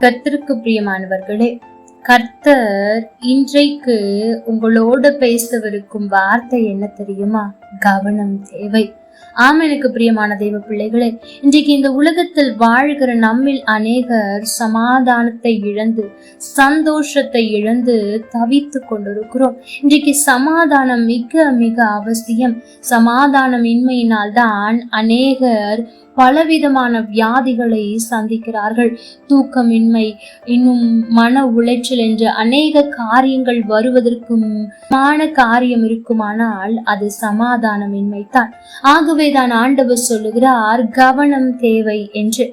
கர்த்தருக்கு பிரியமானவர்களே, கர்த்தர் இன்றைக்கு உங்களோட பேசவிருக்கும் வார்த்தை என்ன தெரியுமா? கவனம் தேவை. எனக்கு பிரியமான தெய்வ பிள்ளைகளே, இன்றைக்கு இந்த உலகத்தில் வாழ்கிற நம்மில் அநேகர் சமாதானத்தை இழந்து, சந்தோஷத்தை இழந்து தவித்து கொண்டிருக்கிறோம். இன்றைக்கு சமாதானம் மிக மிக அவசியம். சமாதானம் இன்மையினால் தான் அநேகர் பலவிதமான வியாதிகளை சந்திக்கிறார்கள். தூக்கமின்மை, இன்னும் மன உளைச்சல் என்ற அநேக காரியங்கள் வருவதற்கும் காரியம் இருக்குமானால் அது சமாதானமின்மை தான். ஆகவேதான் ஆண்டவர் சொல்லுகிறார், கவனம் தேவை என்று.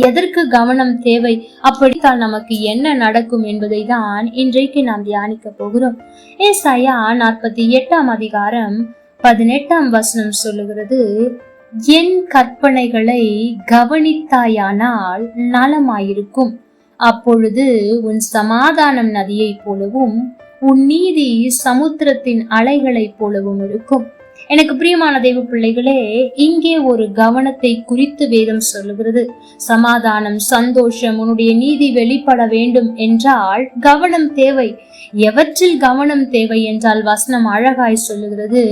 எதற்கு கவனம் தேவை? அப்படித்தான் நமக்கு என்ன நடக்கும் என்பதை தான் இன்றைக்கு நாம் தியானிக்க போகிறோம். ஏசாயா 48 அதிகாரம் 18 சொல்லுகிறது, என் கற்பனைகளை கவனித்தாயானால் நலமாயிருக்கும். அப்பொழுது உன் சமாதானம் நதியைப் போலவும் உன் நீதி சமுத்திரத்தின் அலைகளைப் போலவும் இருக்கும். எனக்கு பிரியமான தெய்வ பிள்ளைகளே, இங்கே ஒரு கவனத்தை குறித்து வேதம் சொல்லுகிறது. சமாதானம், சந்தோஷம், உன்னுடைய நீதி வெளிப்பட வேண்டும் என்றால் கவனம் தேவை. எவற்றில் கவனம் தேவை என்றால் வசனம் அழகாய் சொல்லுகிறது,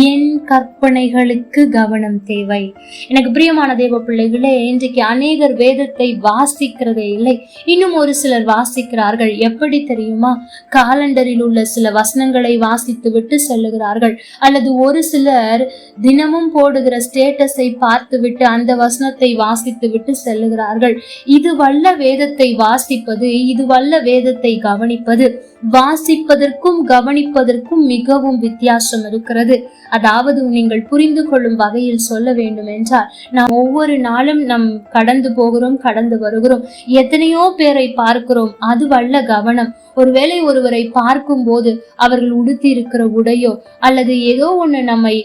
என் கற்பனைகளுக்கு கவனம் தேவை. எனக்கு பிரியமான தெய்வ பிள்ளைகளே, இன்றைக்கு அநேகர் வேதத்தை வாசிக்கிறதே இல்லை. இன்னும் ஒரு சிலர் வாசிக்கிறார்கள். எப்படி தெரியுமா? காலண்டரில் உள்ள சில வசனங்களை வாசித்து விட்டு செல்லுகிறார்கள். அல்லது ஒரு சிலர் தினமும் போடுகிற ஸ்டேட்டஸை பார்த்து விட்டு அந்த வசனத்தை வாசித்து விட்டு செல்லுகிறார்கள். இதுவல்ல வேதத்தை வாசிப்பது, இதுவல்ல வேதத்தை கவனிப்பது. வாசிப்பதற்கும் கவனிப்பதற்கும் மிகவும் வித்தியாசம் இருக்கிறது. அதாவது நீங்கள் புரிந்து கொள்ளும் வகையில் சொல்ல வேண்டும் என்றால், நாம் ஒவ்வொரு நாளும் நம் கடந்து போகிறோம், கடந்து வருகிறோம், எத்தனையோ பேரை பார்க்கிறோம். அதுவல்ல கவனம். ஒருவேளை ஒருவரை பார்க்கும் போது அவர்கள் உடுத்தி இருக்கிற உடையோ அல்லது ஏதோ ஒண்ணு நம்மை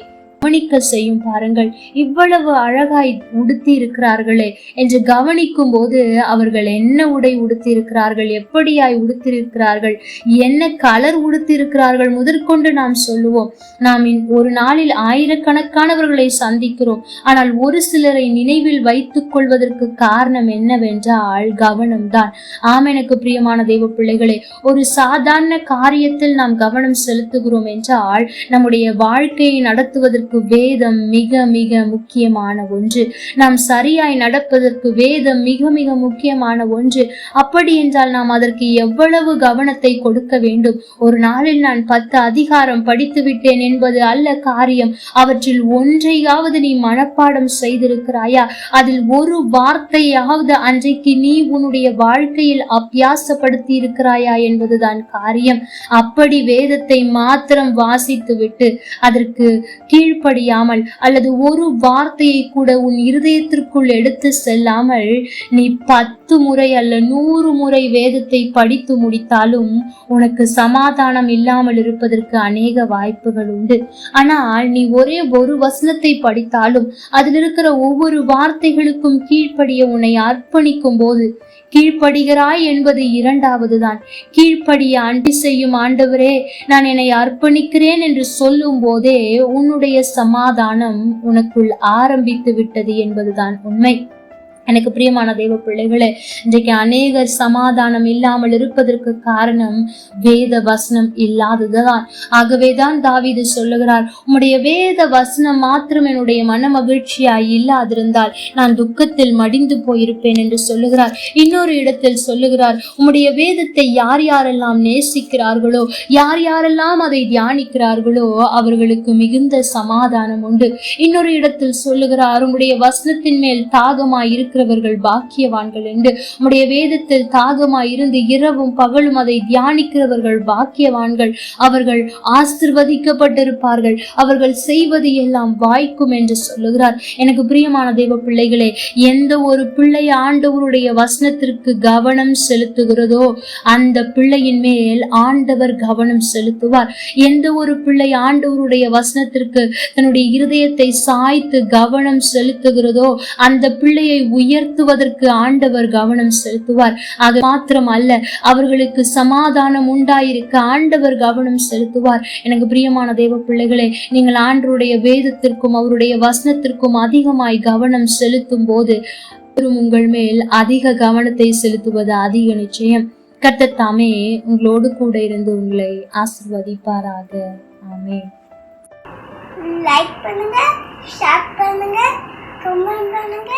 கவனிக்க செய்யும். பாருங்கள், இவ்வளவு அழகாய் உடுத்தி இருக்கிறார்களே என்று கவனிக்கும் போது அவர்கள் என்ன உடை உடுத்தி இருக்கிறார்கள், எப்படியாய் உடுத்திருக்கிறார்கள், என்ன கலர் உடுத்தி இருக்கிறார்கள் முதற்கொண்டு நாம் சொல்லுவோம். நாம் ஒரு நாளில் ஆயிரக்கணக்கானவர்களை சந்திக்கிறோம். ஆனால் ஒரு சிலரை நினைவில் வைத்துக் கொள்வதற்கு காரணம் என்னவென்றால் கவனம்தான். எனக்கு பிரியமான தெய்வ பிள்ளைகளே, ஒரு சாதாரண காரியத்தில் நாம் கவனம் செலுத்துகிறோம் என்றால் நம்முடைய வாழ்க்கையை நடத்துவதற்கு வேதம் மிக மிக முக்கியமான ஒன்று. நாம் சரியாய் நடப்பதற்கு வேதம் மிக மிக முக்கியமான ஒன்று. அப்படி என்றால் நாம் அதற்கு எவ்வளவு கவனத்தை கொடுக்க வேண்டும். ஒரு நாளில் நான் 10 அதிகாரம் படித்து விட்டேன் என்பது அல்ல காரியம். அவற்றில் ஒன்றையாவது நீ மனப்பாடம் செய்திருக்கிறாயா? அதில் ஒரு வார்த்தையாவது அன்றைக்கு நீ உன்னுடைய வாழ்க்கையில் அபியாசப்படுத்தி இருக்கிறாயா என்பதுதான் காரியம். அப்படி வேதத்தை மாத்திரம் வாசித்து விட்டு அதற்கு கீழ்ப்படியாமல் அல்லது ஒரு வார்த்தையை கூட உன் இருதயத்திற்குள் எடுத்து செல்லாமல் நீ 10 முறை அல்ல 100 முறை வேதத்தை படித்து முடித்தாலும் உனக்கு சமாதானம் இல்லாமல் இருப்பதற்கு அநேக வாய்ப்புகள் உண்டு. ஆனால் நீ ஒரே ஒரு வசனத்தை படித்தாலும் அதில் இருக்கிற ஒவ்வொரு வார்த்தைகளுக்கும் கீழ்ப்படிய உன்னை அர்ப்பணிக்கும் போது, கீழ்ப்படுகிறாய் என்பது இரண்டாவது தான். கீழ்ப்படிய அன்பு செய்யும் ஆண்டவரே, நான் என்னை அர்ப்பணிக்கிறேன் என்று சொல்லும் போதே உன்னுடைய சமாதானம் உனக்குள் ஆரம்பித்து விட்டது என்பதுதான் உண்மை. எனக்கு பிரியமான தெய்வ பிள்ளைகளே, இன்றைக்கு அநேகர் சமாதானம் இல்லாமல் இருப்பதற்கு காரணம் வேத வசனம் இல்லாததுதான். ஆகவேதான் தாவீது சொல்லுகிறார், உம்முடைய வேத வசனம் மாத்திரம் என்னுடைய மன மகிழ்ச்சியாய் இல்லாதிருந்தால் நான் துக்கத்தில் மடிந்து போயிருப்பேன் என்று சொல்லுகிறார். இன்னொரு இடத்தில் சொல்லுகிறார், உம்முடைய வேதத்தை யார் யாரெல்லாம் நேசிக்கிறார்களோ, யார் யாரெல்லாம் அதை தியானிக்கிறார்களோ அவர்களுக்கு மிகுந்த சமாதானம் உண்டு. இன்னொரு இடத்தில் சொல்லுகிறார், உம்முடைய வசனத்தின் மேல் தாகமாய் இருக்கிறவர்கள் பாக்கியவான்கள் என்று. உம்முடைய வேதத்தில் தாகமாய் இருந்து இரவும் பகலும் அதை தியானிக்கிறவர்கள் பாக்கியவான்கள். அவர்கள் ஆசீர்வதிக்கப்பட்டிருப்பார்கள். அவர்கள் செய்வது எல்லாம் வாய்க்கும் என்று சொல்லுகிறார். எனக்கு பிரியமான தெய்வ பிள்ளைகளே, எந்த ஒரு பிள்ளை ஆண்டவருடைய வசனத்திற்கு கவனம் செலுத்துகிறதோ அந்த பிள்ளையின் மேல் ஆண்டவர் கவனம் செலுத்துவார். எந்த ஒரு பிள்ளை ஆண்டவருடைய வசனத்திற்கு தன்னுடைய இருதயத்தை சாய்த்து கவனம் செலுத்துகிறதோ அந்த பிள்ளையை உயர்த்துவதற்கு ஆண்டவர் கவனம் செலுத்துவார். அது மாத்திரம் அல்ல, அவர்களுக்கு சமாதானம் உண்டாயிருக்க ஆண்டவர் கவனம் செலுத்துவார். எனக்கு பிரியமான தேவ பிள்ளைகளே, நீங்கள் ஆண்டவருடைய வேதத்திற்கும் அவருடைய வசனத்திற்கும் அதிகமாய் கவனம் செலுத்தும் போது உங்கள் மேல் அதிக கவனத்தை செலுத்துவது அதிக நிச்சயம். கர்த்தர் தாமே உங்களோடு கூட இருந்து உங்களை ஆசீர்வதிப்பாராக. ஆமென். லைக் பண்ணுங்க, ஷேர் பண்ணுங்க, கமெண்ட் பண்ணுங்க.